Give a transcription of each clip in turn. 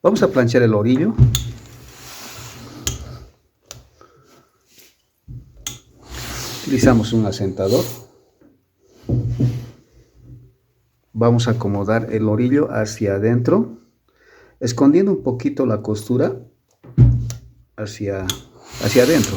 Vamos a planchar el orillo. Utilizamos un asentador. Vamos a acomodar el orillo hacia adentro, escondiendo un poquito la costura hacia adentro.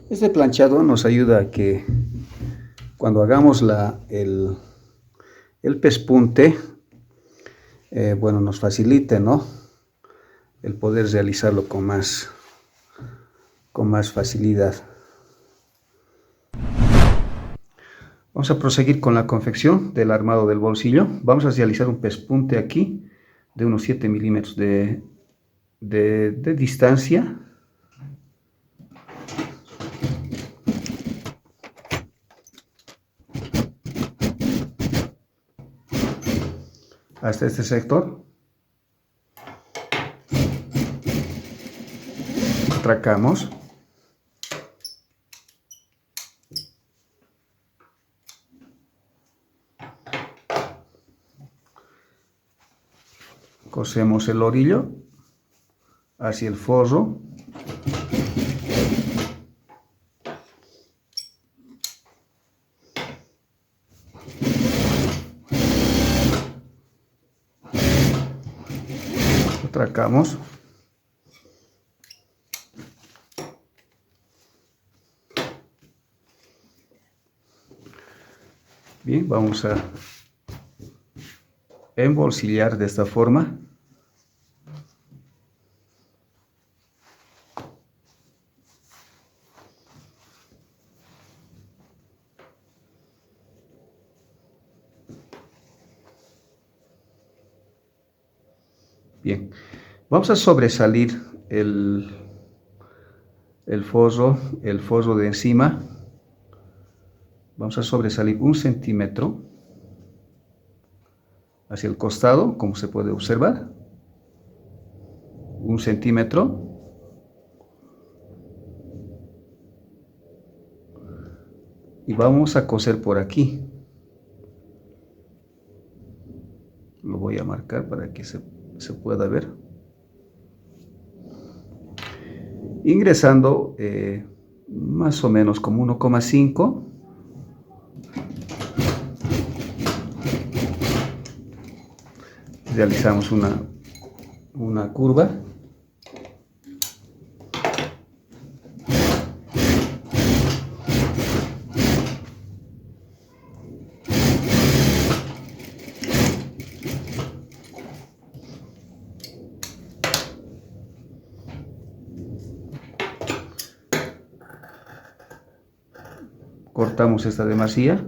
Este planchado nos ayuda a que cuando hagamos el pespunte, bueno, nos facilite, ¿no?, el poder realizarlo con más facilidad. Vamos a proseguir con la confección del armado del bolsillo. Vamos a realizar un pespunte aquí de unos 7 milímetros de distancia. Hasta este sector. Tracamos. Cosemos el orillo hacia el forro. Lo tracamos. Bien, vamos a embolsillar de esta forma. Bien, vamos a sobresalir el forro de encima. Vamos a sobresalir 1 centímetro hacia el costado, como se puede observar. 1 centímetro. Y vamos a coser por aquí. Lo voy a marcar para que se pueda ver. Ingresando más o menos como 1,5. Realizamos una curva. Cortamos esta demasía.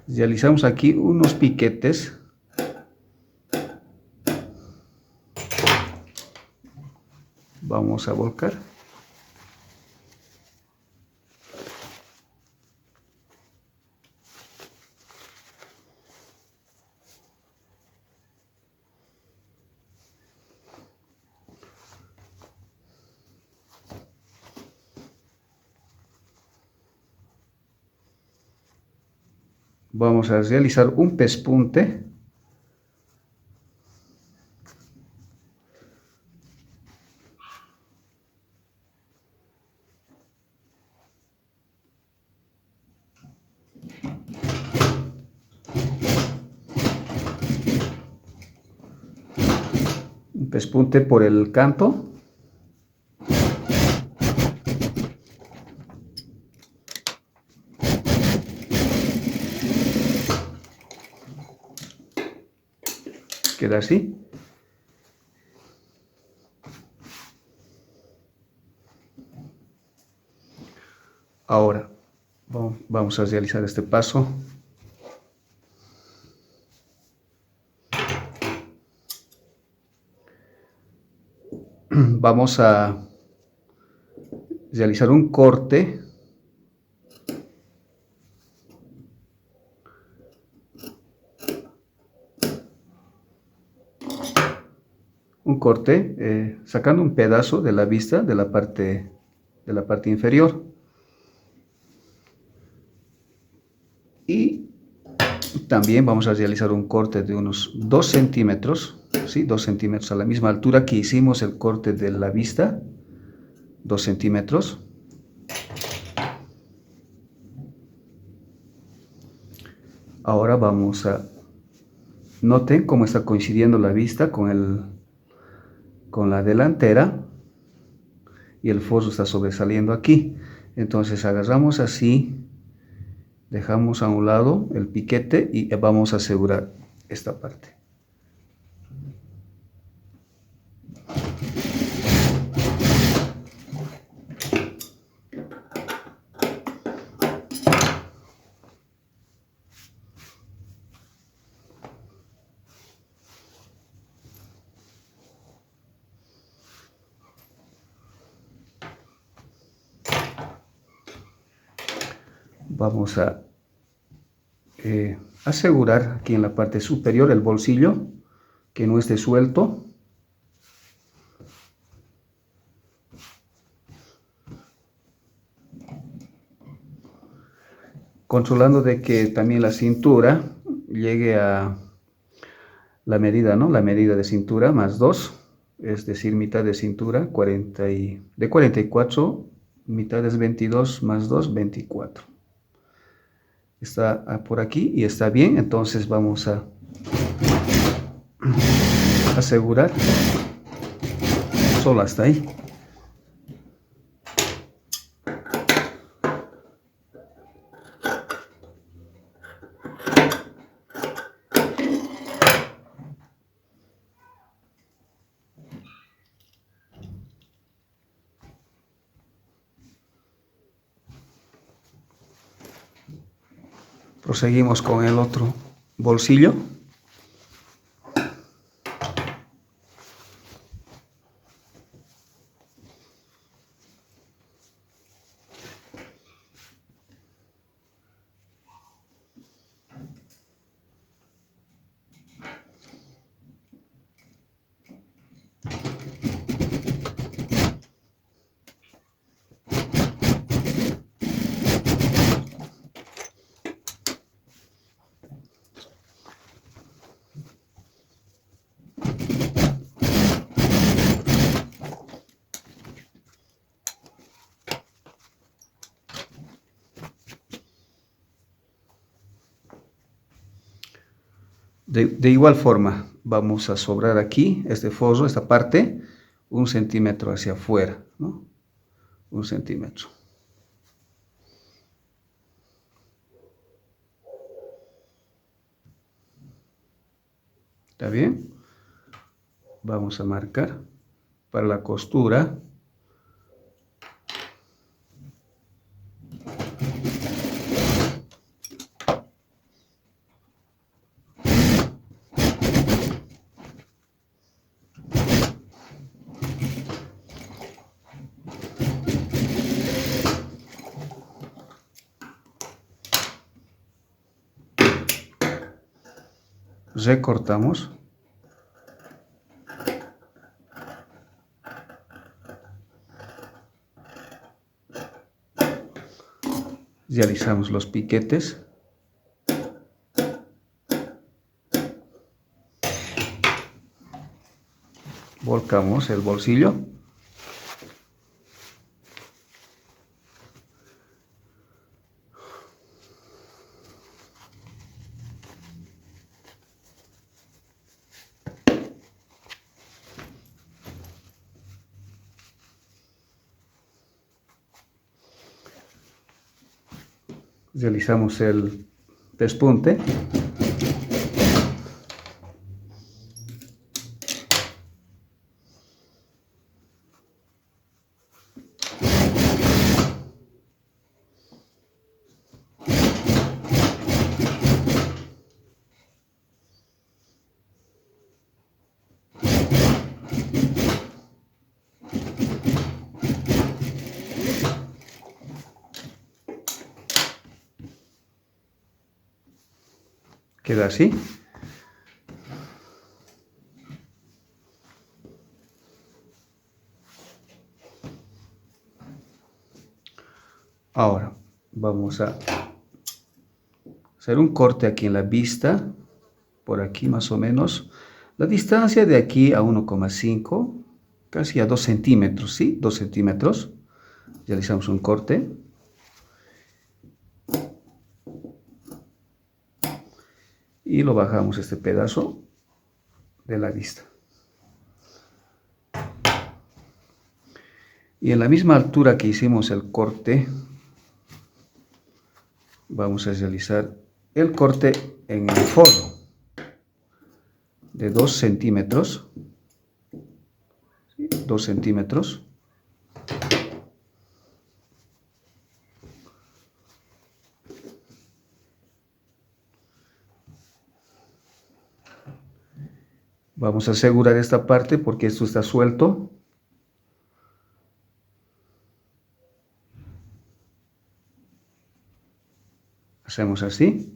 Realizamos aquí unos piquetes. Vamos a volcar. Vamos a realizar un pespunte. Un pespunte por el canto. Queda así. Ahora vamos a realizar este paso. Vamos a realizar un corte sacando un pedazo de la vista de la parte inferior, y también vamos a realizar un corte de unos 2 centímetros, ¿sí? 2 centímetros a la misma altura que hicimos el corte de la vista, 2 centímetros. Ahora noten cómo está coincidiendo la vista con la delantera, y el foso está sobresaliendo aquí. Entonces agarramos así, dejamos a un lado el piquete y vamos a asegurar esta parte. Vamos a asegurar aquí en la parte superior el bolsillo, que no esté suelto. Controlando de que también la cintura llegue a la medida, ¿no? La medida de cintura más 2, es decir, mitad de cintura, de 44, mitad es 22 más 2, 24. Está por aquí y está bien, entonces vamos a asegurar solo hasta ahí. Proseguimos con el otro bolsillo. De igual forma, vamos a sobrar aquí este forro, esta parte, 1 centímetro hacia afuera, ¿no? 1 centímetro. ¿Está bien? Vamos a marcar para la costura. Recortamos. Realizamos los piquetes. Volcamos el bolsillo. Realizamos el pespunte. Queda así. Ahora vamos a hacer un corte aquí en la vista, por aquí más o menos. La distancia de aquí a 1,5, casi a 2 centímetros, ¿sí? 2 centímetros. Realizamos un corte. Y lo bajamos este pedazo de la vista. Y en la misma altura que hicimos el corte, vamos a realizar el corte en el foro de 2 centímetros. 2 centímetros. Vamos a asegurar esta parte porque esto está suelto. Hacemos así.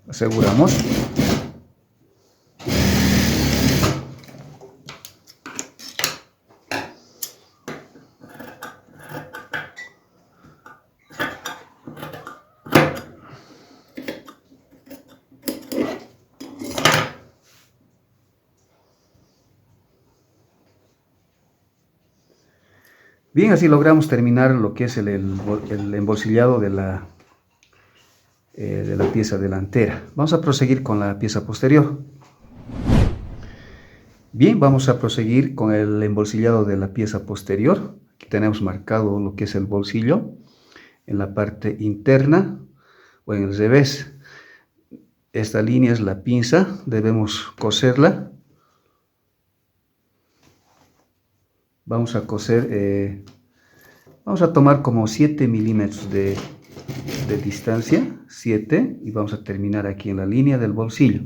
Aseguramos. Bien, así logramos terminar lo que es el embolsillado de la pieza delantera. Vamos a proseguir con la pieza posterior. Bien, vamos a proseguir con el embolsillado de la pieza posterior. Aquí tenemos marcado lo que es el bolsillo en la parte interna o en el revés. Esta línea es la pinza, debemos coserla. Vamos a coser, vamos a tomar como 7 milímetros de distancia, 7, y vamos a terminar aquí en la línea del bolsillo.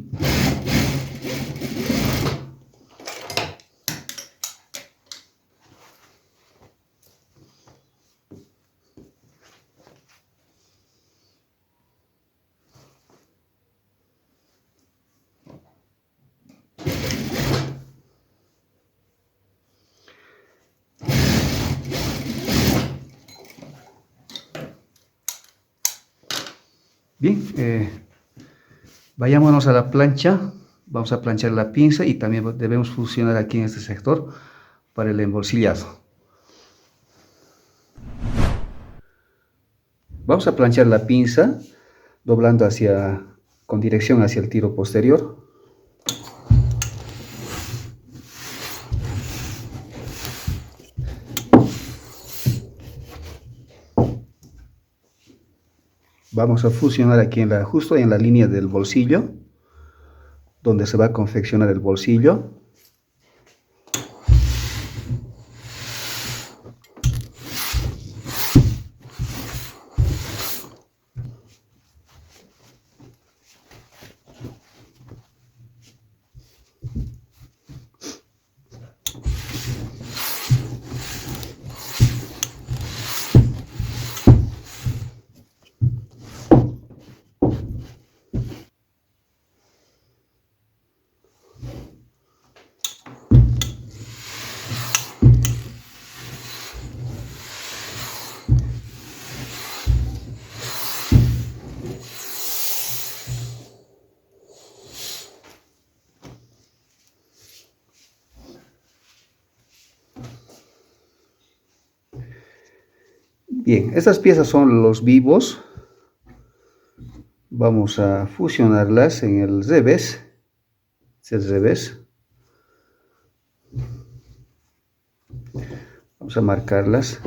Bien, vayámonos a la plancha, vamos a planchar la pinza y también debemos fusionar aquí en este sector para el embolsillado. Vamos a planchar la pinza doblando con dirección hacia el tiro posterior. Vamos a fusionar aquí justo en la línea del bolsillo, donde se va a confeccionar el bolsillo. Bien, estas piezas son los vivos. Vamos a fusionarlas en el revés. Es el revés. Vamos a marcarlas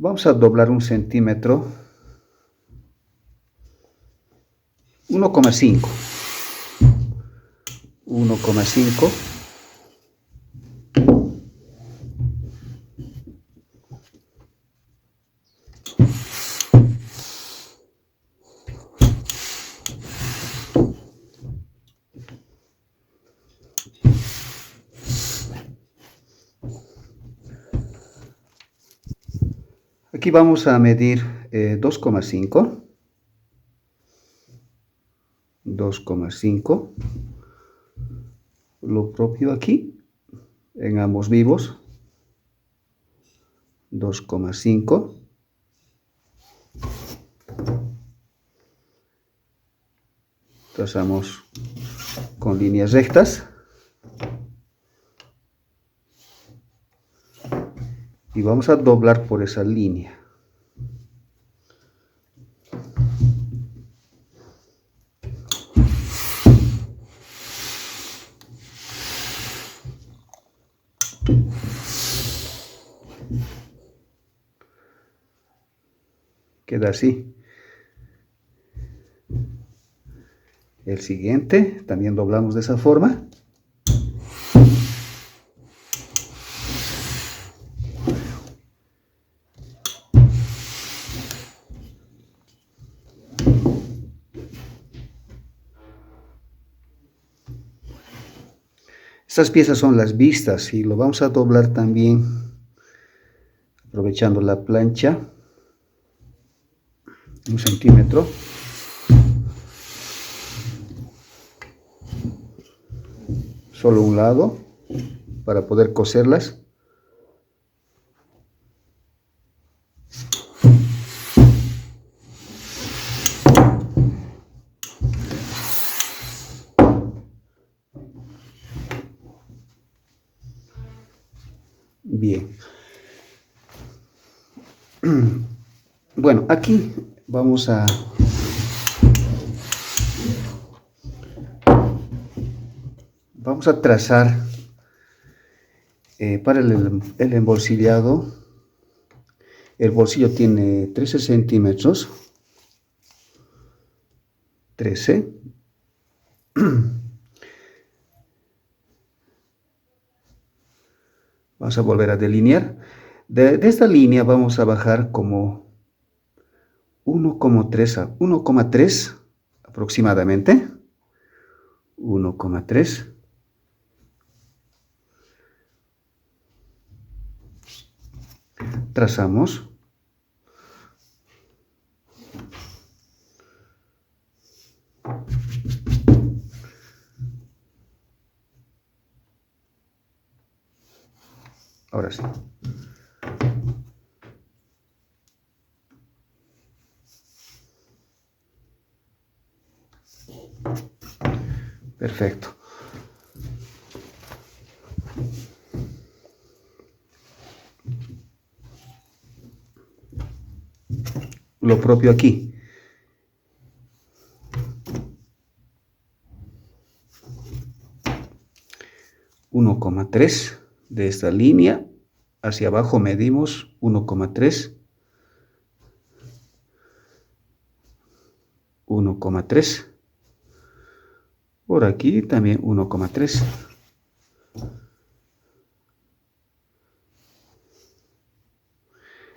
Vamos a doblar 1 centímetro, 1,5. 1,5. Aquí vamos a medir 2,5. 2,5. Lo propio aquí, en ambos vivos. 2,5. Trazamos con líneas rectas. Y vamos a doblar por esa línea. Queda así. El siguiente también doblamos de esa forma. Estas piezas son las vistas y lo vamos a doblar también aprovechando la plancha. 1 centímetro. Solo un lado para poder coserlas. Bien. Bueno, aquí vamos a trazar para el embolsillado. El bolsillo tiene 13 centímetros. 13. Vamos a volver a delinear. De esta línea vamos a bajar como 1,3 aproximadamente. 1,3. Trazamos. Ahora sí. Perfecto. Lo propio aquí. $1,3 de esta línea hacia abajo medimos 1,3. 1,3. Por aquí también 1,3.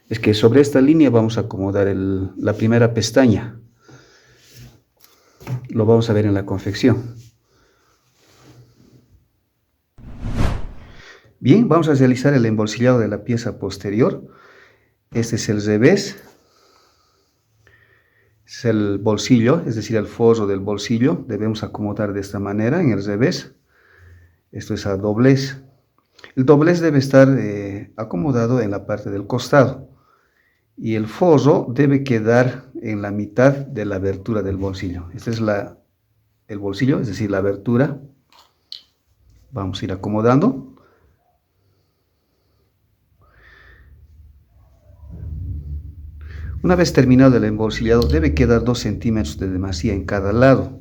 Es que sobre esta línea vamos a acomodar la primera pestaña. Lo vamos a ver en la confección. Bien, vamos a realizar el embolsillado de la pieza posterior. Este es el revés. Es el bolsillo, es decir, el forro del bolsillo. Debemos acomodar de esta manera en el revés. Esto es a doblez. El doblez debe estar acomodado en la parte del costado. Y el forro debe quedar en la mitad de la abertura del bolsillo. Este es el bolsillo, es decir, la abertura. Vamos a ir acomodando. Una vez terminado el embolsillado, debe quedar 2 centímetros de demasía en cada lado.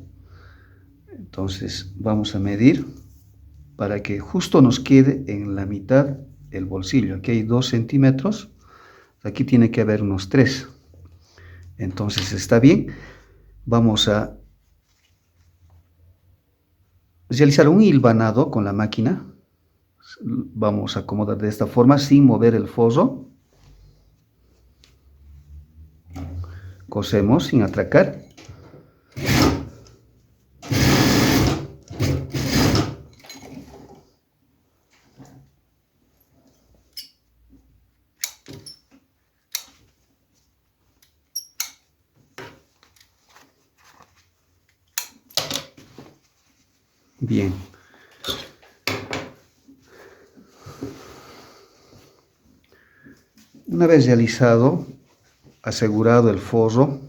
Entonces vamos a medir para que justo nos quede en la mitad el bolsillo. Aquí hay 2 centímetros. Aquí tiene que haber unos 3. Entonces está bien. Vamos a realizar un hilvanado con la máquina. Vamos a acomodar de esta forma sin mover el forro. Cosemos sin atracar. Bien. Una vez realizado, asegurado el forro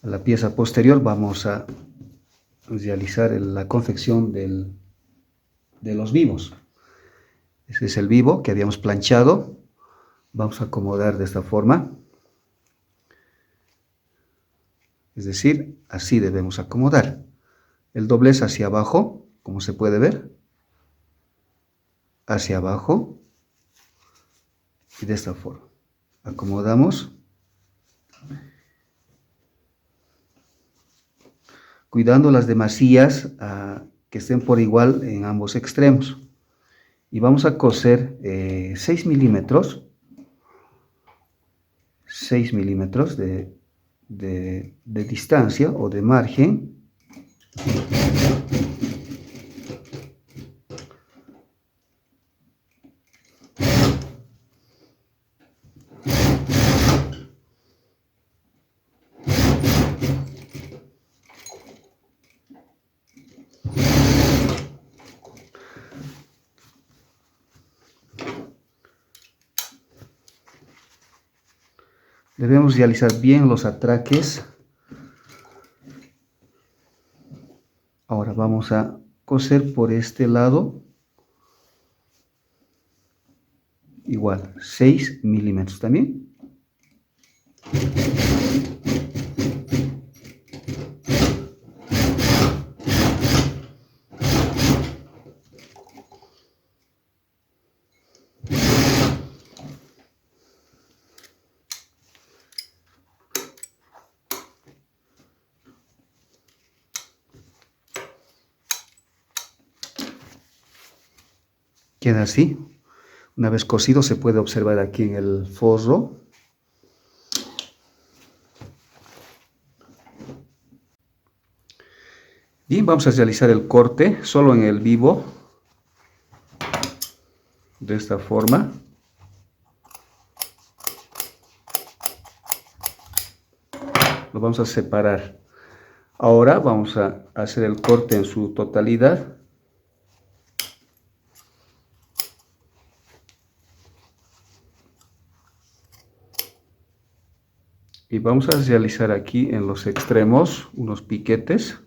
a la pieza posterior, vamos a realizar la confección de los vivos. Ese es el vivo que habíamos planchado. Vamos a acomodar de esta forma. Es decir, así debemos acomodar. El doblez hacia abajo, como se puede ver. Hacia abajo. Y de esta forma. Acomodamos. Cuidando las demasías que estén por igual en ambos extremos. Y vamos a coser 6 milímetros. 6 milímetros de distancia o de margen. Debemos realizar bien los atraques. Ahora vamos a coser por este lado. Igual, 6 milímetros también. Queda así. Una vez cosido se puede observar aquí en el forro. Bien, vamos a realizar el corte solo en el vivo. De esta forma. Lo vamos a separar. Ahora vamos a hacer el corte en su totalidad. Y vamos a realizar aquí en los extremos unos piquetes.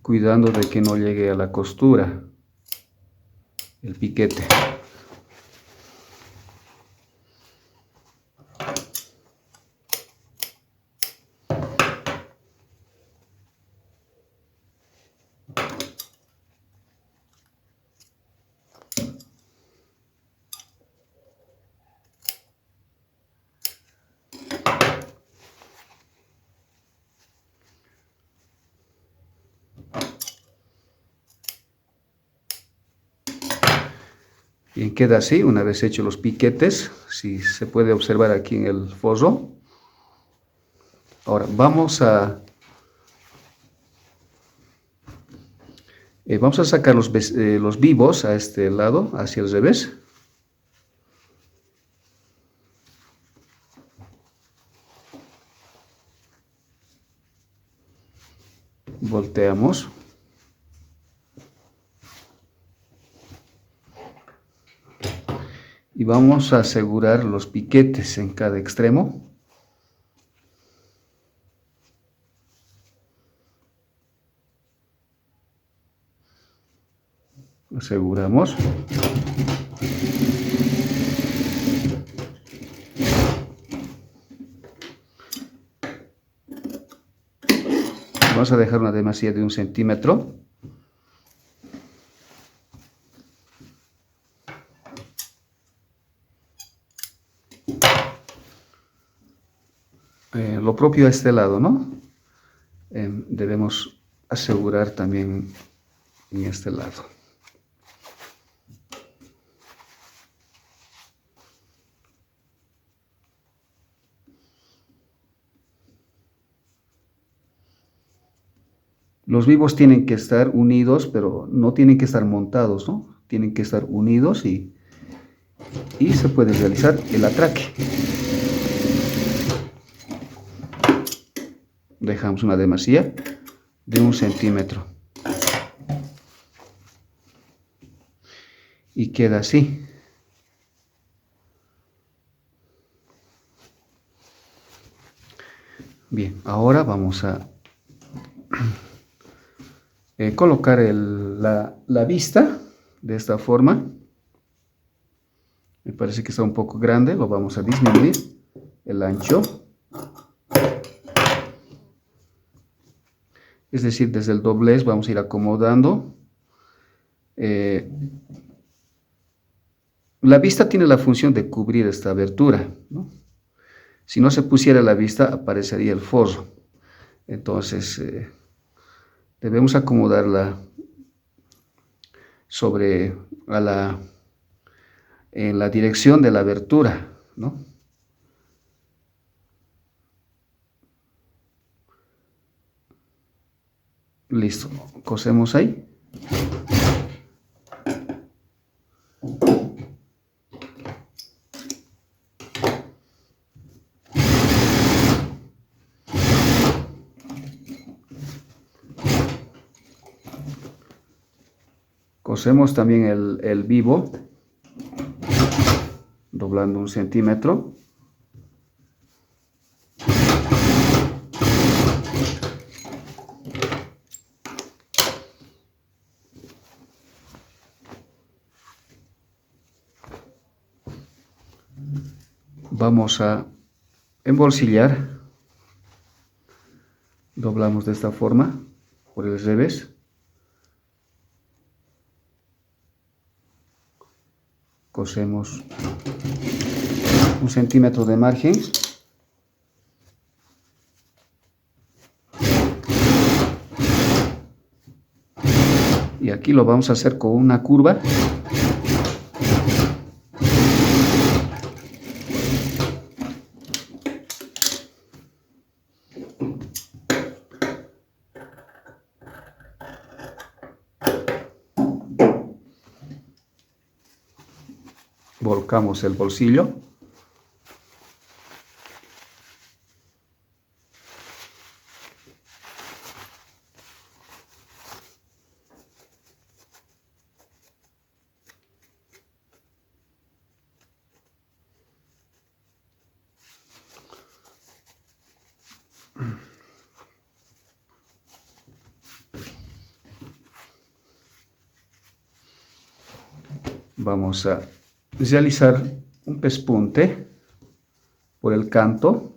Cuidando de que no llegue a la costura el piquete. Bien, queda así una vez hechos los piquetes, si se puede observar aquí en el forro. Ahora vamos a sacar los vivos a este lado, hacia el revés. Volteamos. Y vamos a asegurar los piquetes en cada extremo. Aseguramos. Vamos a dejar una demasía de 1 centímetro. Lo propio a este lado, ¿no? Debemos asegurar también en este lado. Los vivos tienen que estar unidos, pero no tienen que estar montados, ¿no? Tienen que estar unidos y se puede realizar el atraque. Dejamos una demasía de 1 centímetro. Y queda así. Bien, ahora vamos a colocar la vista de esta forma. Me parece que está un poco grande, lo vamos a disminuir el ancho. Es decir, desde el doblez vamos a ir acomodando. La vista tiene la función de cubrir esta abertura, ¿no? Si no se pusiera la vista, aparecería el forro. Entonces, debemos acomodarla en la dirección de la abertura, ¿no? Listo, cosemos ahí. Cosemos también el vivo, doblando 1 centímetro. Vamos a embolsillar. Doblamos de esta forma, por el revés. Cosemos 1 centímetro de margen. Y aquí lo vamos a hacer con una curva. Volcamos el bolsillo. Vamos a realizar un pespunte por el canto.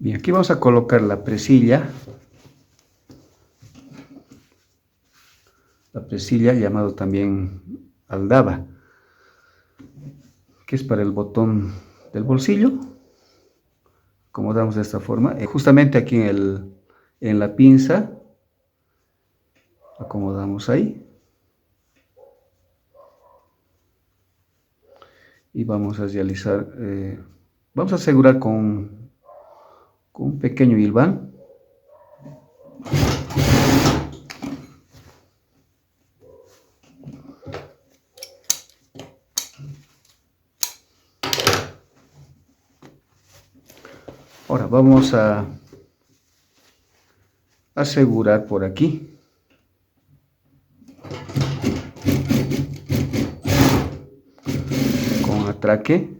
Bien, aquí vamos a colocar la presilla llamado también aldaba, que es para el botón del bolsillo. Acomodamos de esta forma, justamente aquí en la pinza, acomodamos ahí. Y vamos a realizar, vamos a asegurar con un pequeño hilván. Ahora vamos a asegurar por aquí. Con atraque.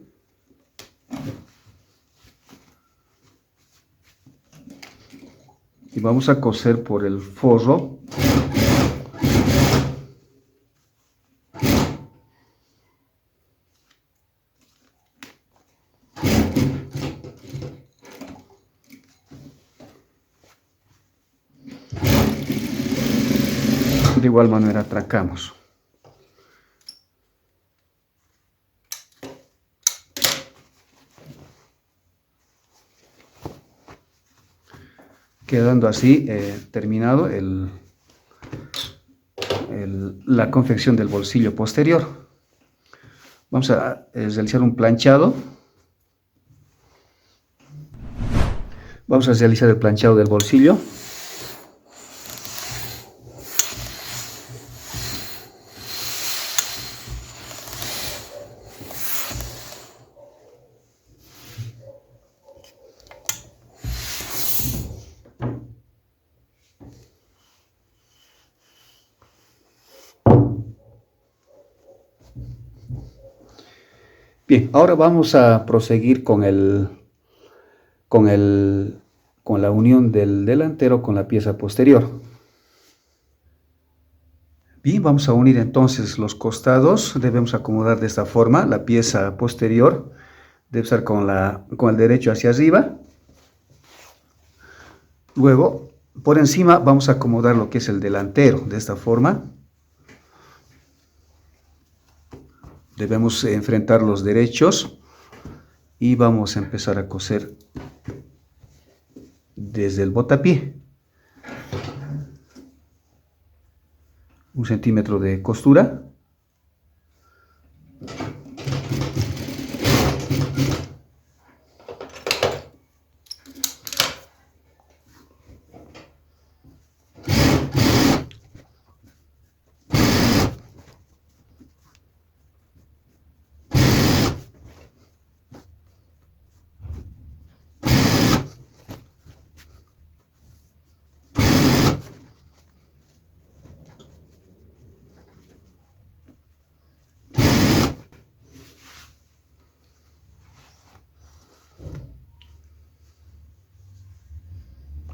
Y vamos a coser por el forro. De igual manera atracamos. Quedando así terminado la confección del bolsillo posterior. Vamos a realizar un planchado. Vamos a realizar el planchado del bolsillo. Bien, ahora vamos a proseguir con la unión del delantero con la pieza posterior. Bien, vamos a unir entonces los costados. Debemos acomodar de esta forma. La pieza posterior debe estar con el derecho hacia arriba. Luego, por encima vamos a acomodar lo que es el delantero de esta forma. Debemos enfrentar los derechos y vamos a empezar a coser desde el botapié. 1 centímetro de costura.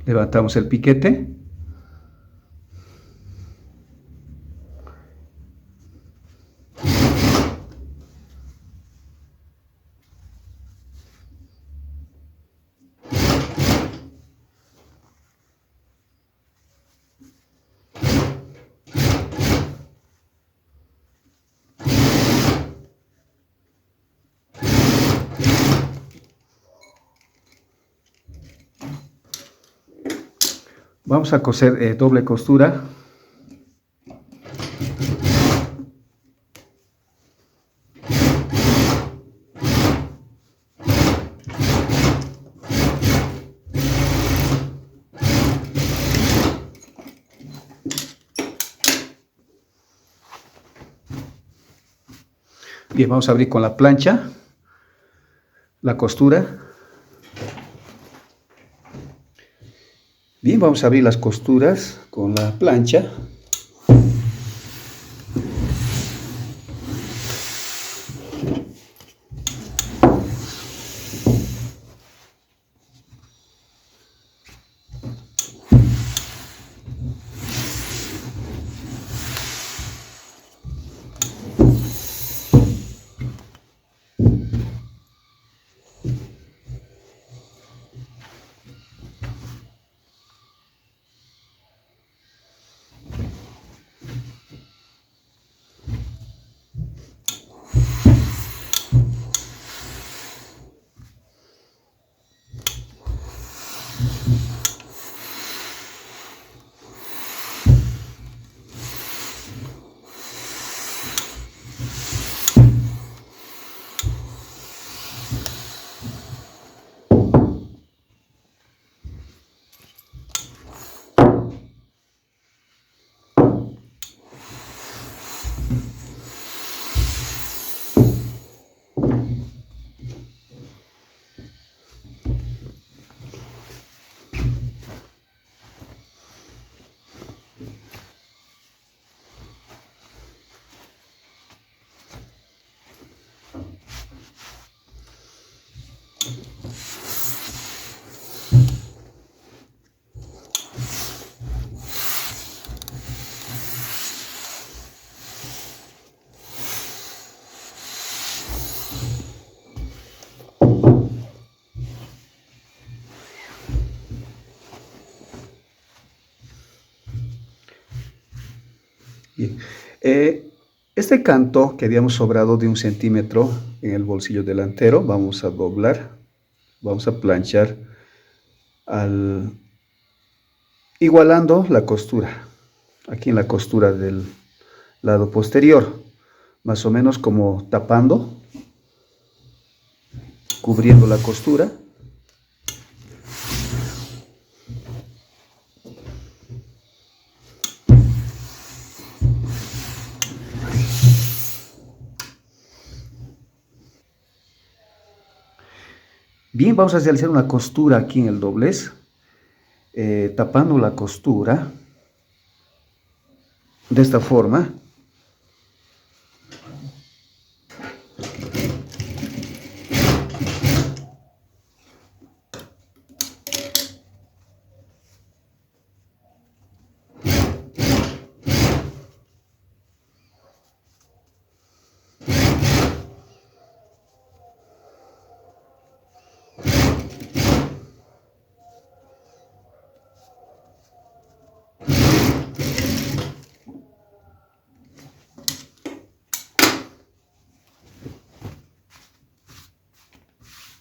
Levantamos el piquete. Vamos a coser doble costura. Bien, vamos a abrir con la plancha la costura. Bien, vamos a abrir las costuras con la plancha. Bien. Este canto que habíamos sobrado de 1 centímetro en el bolsillo delantero, vamos a doblar, vamos a planchar igualando la costura, aquí en la costura del lado posterior, más o menos como tapando, cubriendo la costura. Bien, vamos a realizar una costura aquí en el doblez, tapando la costura de esta forma.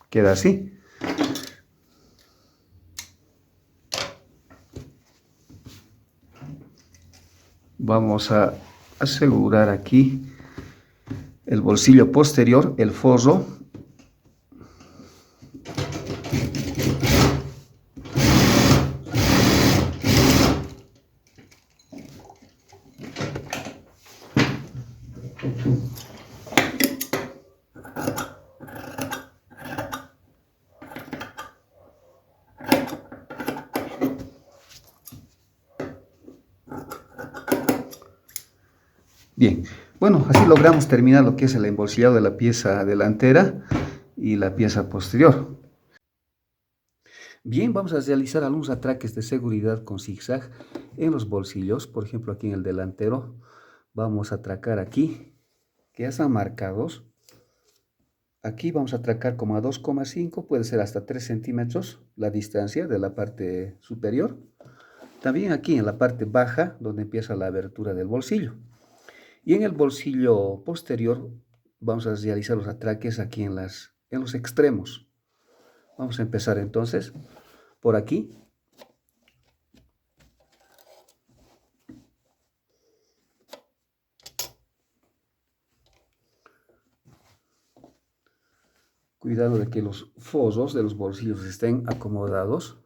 Queda así. Vamos a asegurar aquí el bolsillo posterior, el forro. Bien, bueno, así logramos terminar lo que es el embolsillado de la pieza delantera y la pieza posterior. Bien, vamos a realizar algunos atraques de seguridad con zigzag en los bolsillos. Por ejemplo, aquí en el delantero vamos a atracar aquí, que ya están marcados. Aquí vamos a atracar como a 2,5, puede ser hasta 3 centímetros la distancia de la parte superior. También aquí en la parte baja, donde empieza la abertura del bolsillo. Y en el bolsillo posterior vamos a realizar los atraques aquí en los extremos. Vamos a empezar entonces por aquí. Cuidado de que los fosos de los bolsillos estén acomodados.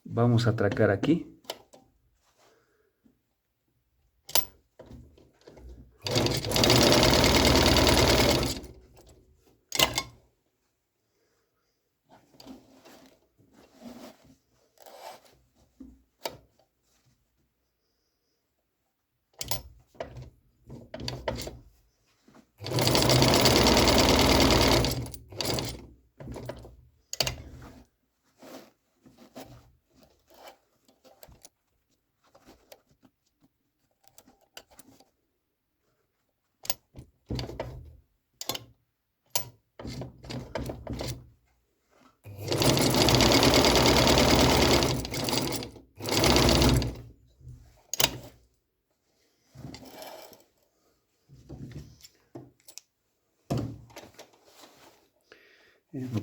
Vamos a atracar aquí.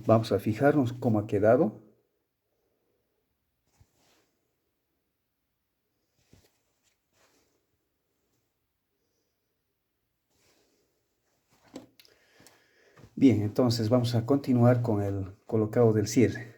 Vamos a fijarnos cómo ha quedado. Bien, entonces vamos a continuar con el colocado del cierre.